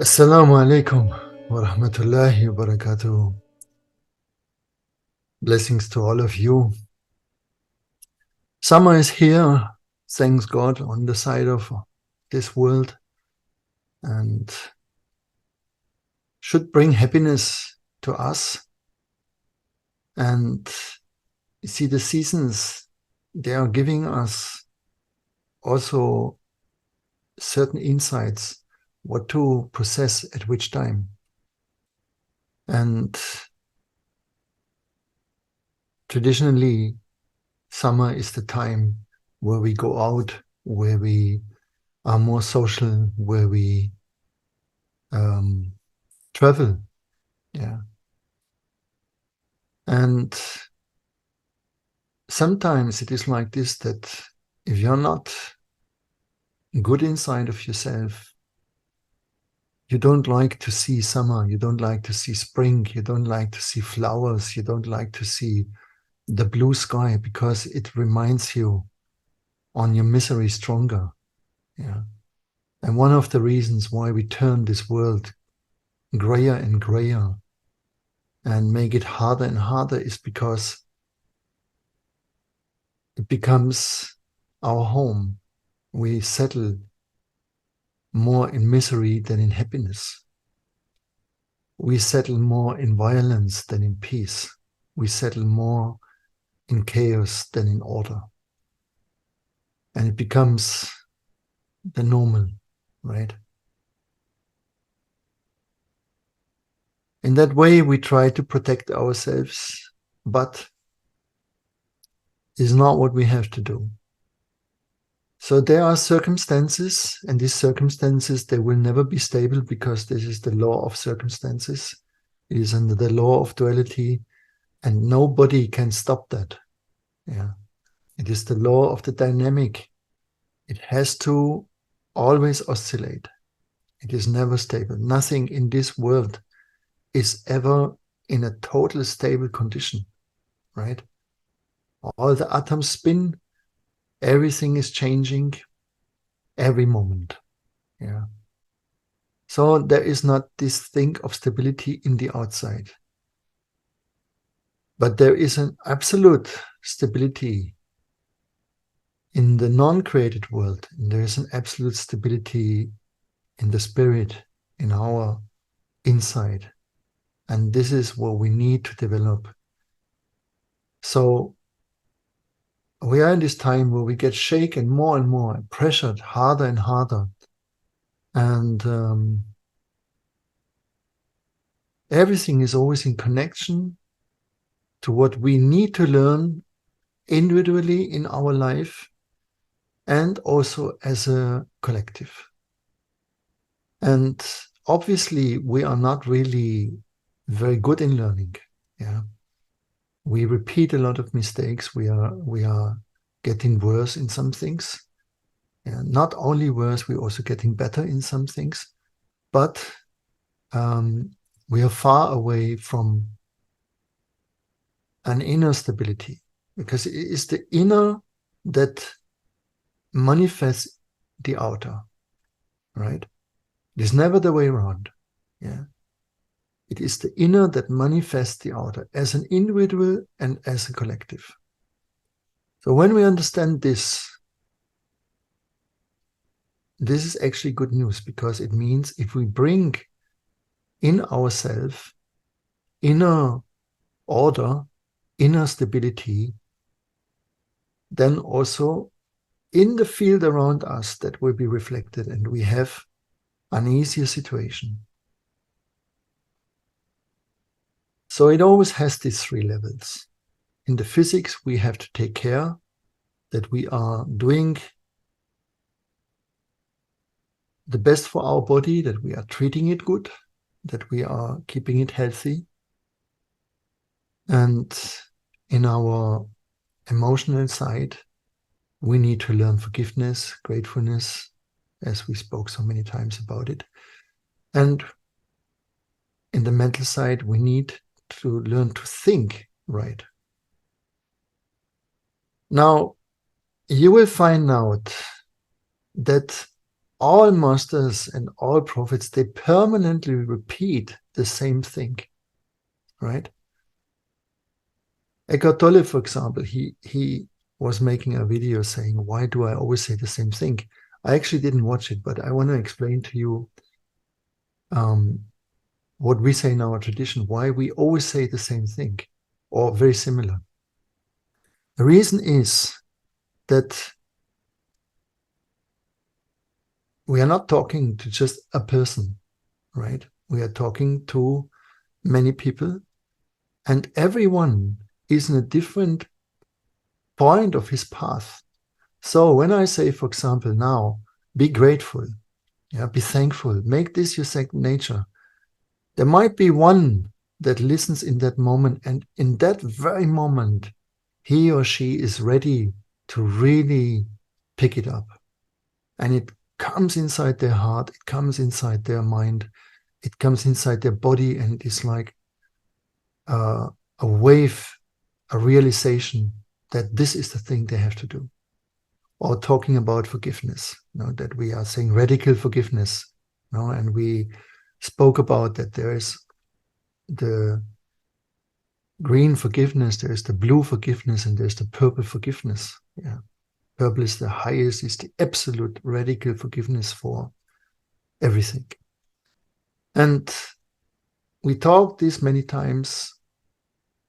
Assalamu alaikum wa rahmatullahi wa barakatuh. Blessings to all of you. Summer is here, thanks God, on the side of this world, and should bring happiness to us. And you see, the seasons, they are giving us also certain insights, what to possess at which time. And traditionally, summer is the time where we go out, where we are more social, where we travel. Yeah. And sometimes it is like this, that if you're not good inside of yourself, you don't like to see summer, you don't like to see spring, you don't like to see flowers, you don't like to see the blue sky, because it reminds you on your misery stronger. Yeah. And one of the reasons why we turn this world grayer and grayer and make it harder and harder is because it becomes our home. We settle more in misery than in happiness. We settle more in violence than in peace. We settle more in chaos than in order. And it becomes the normal, right? In that way, we try to protect ourselves, but it's not what we have to do. So there are circumstances, and these circumstances, they will never be stable, because this is the law of circumstances. It is under the law of duality, and nobody can stop that. Yeah. It is the law of the dynamic. It has to always oscillate. It is never stable. Nothing in this world is ever in a total stable condition, right? All the atoms spin, everything is changing every moment. Yeah. So there is not this thing of stability in the outside. But there is an absolute stability in the non-created world. And there is an absolute stability in the spirit, in our inside. And this is what we need to develop. So we are in this time where we get shaken more and more, and pressured harder and harder. And everything is always in connection to what we need to learn individually in our life, and also as a collective. And obviously, we are not really very good in learning. Yeah, we repeat a lot of mistakes. We are getting worse in some things. Yeah, not only worse, we're also getting better in some things. But we are far away from an inner stability, because it is the inner that manifests the outer, right? It is never the way around. Yeah. It is the inner that manifests the outer, as an individual and as a collective. So when we understand this is actually good news, because it means if we bring in ourselves inner order, inner stability, then also in the field around us that will be reflected, and we have an easier situation. So it always has these three levels. In the physics, we have to take care that we are doing the best for our body, that we are treating it good, that we are keeping it healthy. And in our emotional side, we need to learn forgiveness, gratefulness, as we spoke so many times about it. And in the mental side, we need to learn to think right. Now, you will find out that all masters and all prophets, they permanently repeat the same thing, right? Eckhart Tolle, for example, he was making a video saying, why do I always say the same thing? I actually didn't watch it, but I want to explain to you what we say in our tradition, why we always say the same thing or very similar. The reason is that we are not talking to just a person, right? We are talking to many people, and everyone is in a different point of his path. So when I say, for example, now, be grateful, yeah, be thankful, make this your second nature, there might be one that listens in that moment, and in that very moment, he or she is ready to really pick it up. And it comes inside their heart, it comes inside their mind, it comes inside their body, and it is like a wave, a realization that this is the thing they have to do. Or talking about forgiveness, that we are saying radical forgiveness, and we spoke about that there is the green forgiveness, there is the blue forgiveness, and there's the purple forgiveness. Yeah, purple is the highest, is the absolute radical forgiveness for everything. And we talked this many times,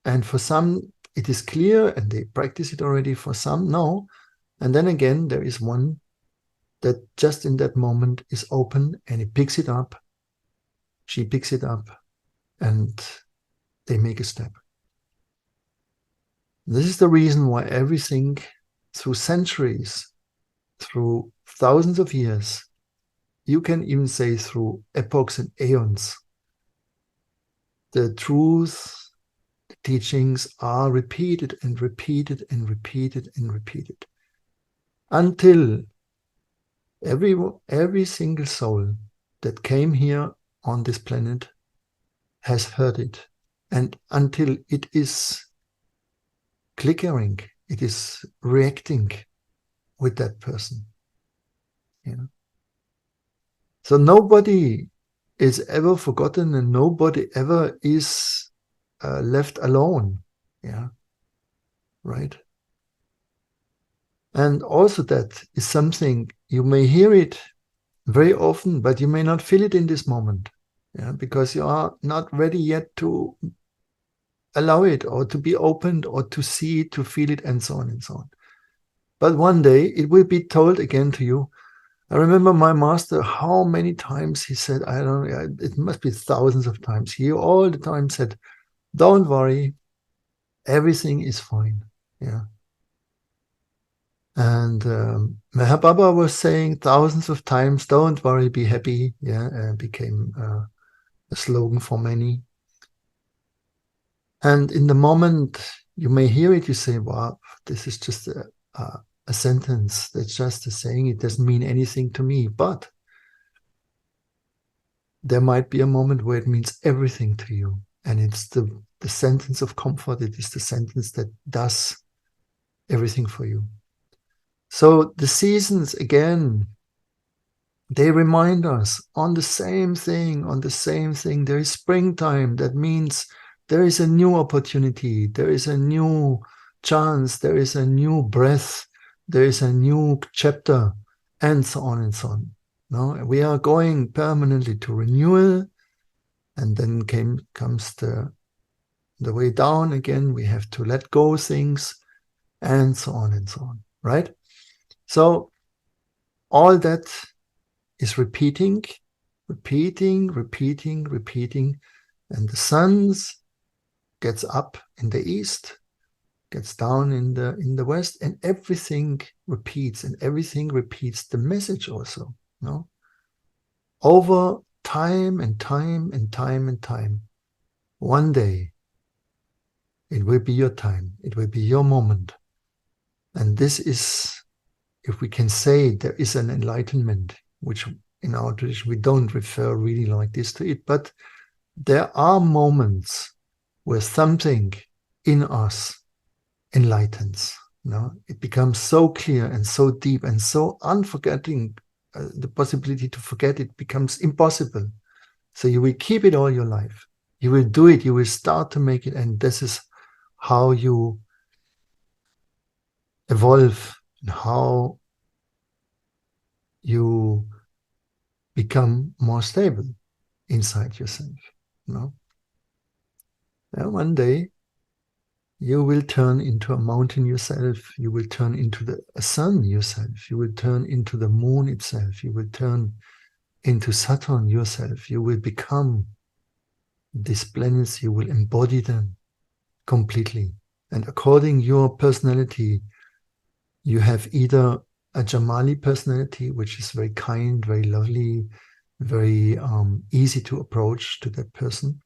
and for some it is clear and they practice it already, for some no. And then again, there is one that just in that moment is open, and he picks it up, she picks it up, and they make a step. This is the reason why everything through centuries, through thousands of years, you can even say through epochs and aeons, the truth, the teachings are repeated and repeated and repeated and repeated until every single soul that came here on this planet has heard it, and until it is clickering, it is reacting with that person. So nobody is ever forgotten, and nobody ever is left alone. Yeah, right. And also that is something you may hear it very often, but you may not feel it in this moment, because you are not ready yet to allow it, or to be opened, or to see it, to feel it, and so on and so on. But one day it will be told again to you. I remember my master, how many times he said, I don't know, it must be thousands of times. He all the time said, don't worry, everything is fine. Yeah. And Meher Baba was saying thousands of times, don't worry, be happy. Yeah, and became a slogan for many. And in the moment you may hear it, you say, wow, this is just a sentence. That's just a saying. It doesn't mean anything to me. But there might be a moment where it means everything to you. And it's the sentence of comfort. It is the sentence that does everything for you. So the seasons, again, they remind us on the same thing, on the same thing. There is springtime. That means there is a new opportunity. There is a new chance. There is a new breath. There is a new chapter, and so on and so on. No, we are going permanently to renewal, and then comes the way down again. We have to let go things, and so on and so on, right? So all that is repeating, repeating, repeating, repeating, and the sun gets up in the east, gets down in the west, and everything repeats, and everything repeats the message also, no? Over time and time and time and time. One day, it will be your time. It will be your moment. And this is, if we can say there is an enlightenment, which in our tradition, we don't refer really like this to it, but there are moments where something in us enlightens. No? It becomes so clear and so deep and so unforgetting the possibility to forget it becomes impossible. So you will keep it all your life. You will do it. You will start to make it. And this is how you evolve and how you become more stable inside yourself. You know? And one day you will turn into a mountain yourself. You will turn into the sun yourself. You will turn into the moon itself. You will turn into Saturn yourself. You will become these planets. You will embody them completely. And according your personality, you have either a Jamali personality, which is very kind, very lovely, very easy to approach to that person,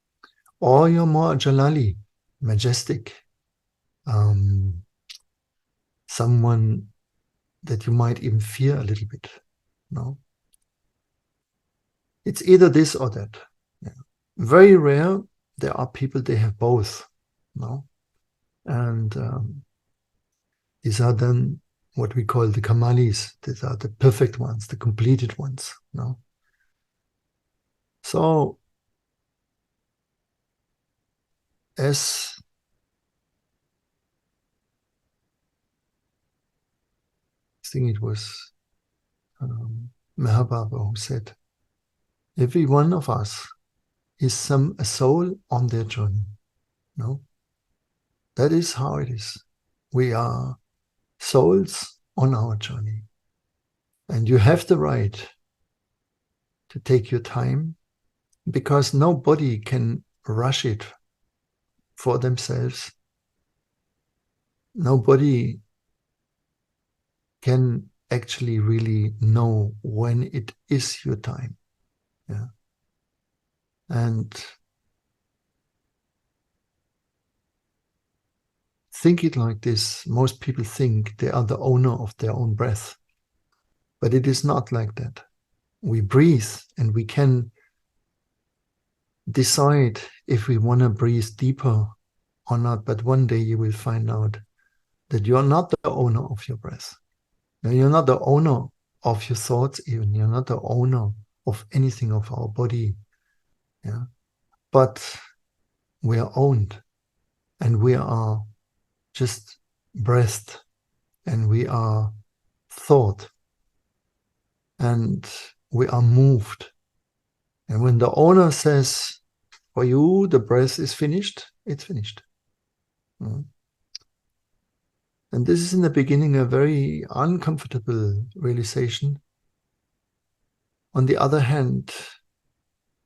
or you're more Jalali, majestic, someone that you might even fear a little bit. No, it's either this or that. Yeah. Very rare. There are people they have both. No, and these are then what we call the Kamalis. These are the perfect ones, the completed ones. No, so as I think it was Mahababa who said, every one of us is a soul on their journey. No, that is how it is. We are souls on our journey. And you have the right to take your time, because nobody can rush it for themselves. Nobody can actually really know when it is your time. Yeah. And think it like this. Most people think they are the owner of their own breath, but it is not like that. We breathe and we can decide if we want to breathe deeper or not, but one day you will find out that you are not the owner of your breath. Now, you're not the owner of your thoughts even. You're not the owner of anything of our body. Yeah. But we are owned, and we are just breath, and we are thought, and we are moved. And when the owner says, for you, the breath is finished, it's finished. Mm. And this is in the beginning a very uncomfortable realization. On the other hand,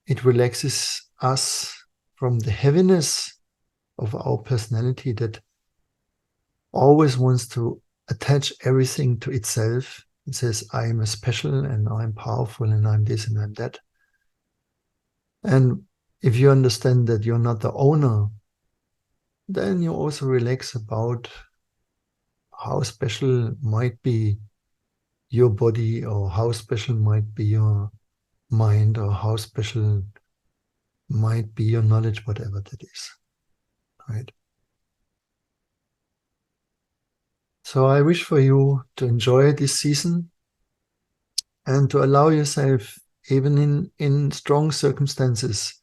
it relaxes us from the heaviness of our personality that always wants to attach everything to itself. It says, I am a special and I'm powerful and I'm this and I'm that. And if you understand that you're not the owner, then you also relax about how special might be your body, or how special might be your mind, or how special might be your knowledge, whatever that is, right? So I wish for you to enjoy this season and to allow yourself, even in strong circumstances,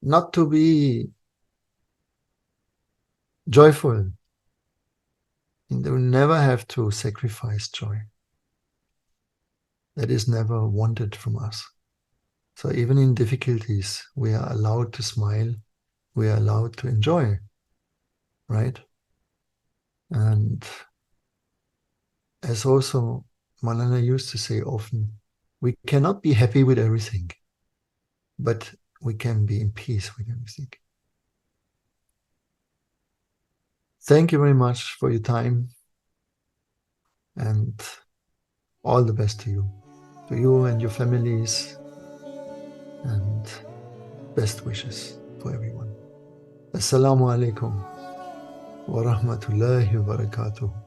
not to be joyful. You will never have to sacrifice joy. That is never wanted from us. So even in difficulties, we are allowed to smile. We are allowed to enjoy, right? And as also Malana used to say often, we cannot be happy with everything, but we can be in peace with everything. Thank you very much for your time, and all the best to you and your families, and best wishes for everyone. Assalamu alaikum wa rahmatullahi wa barakatuh.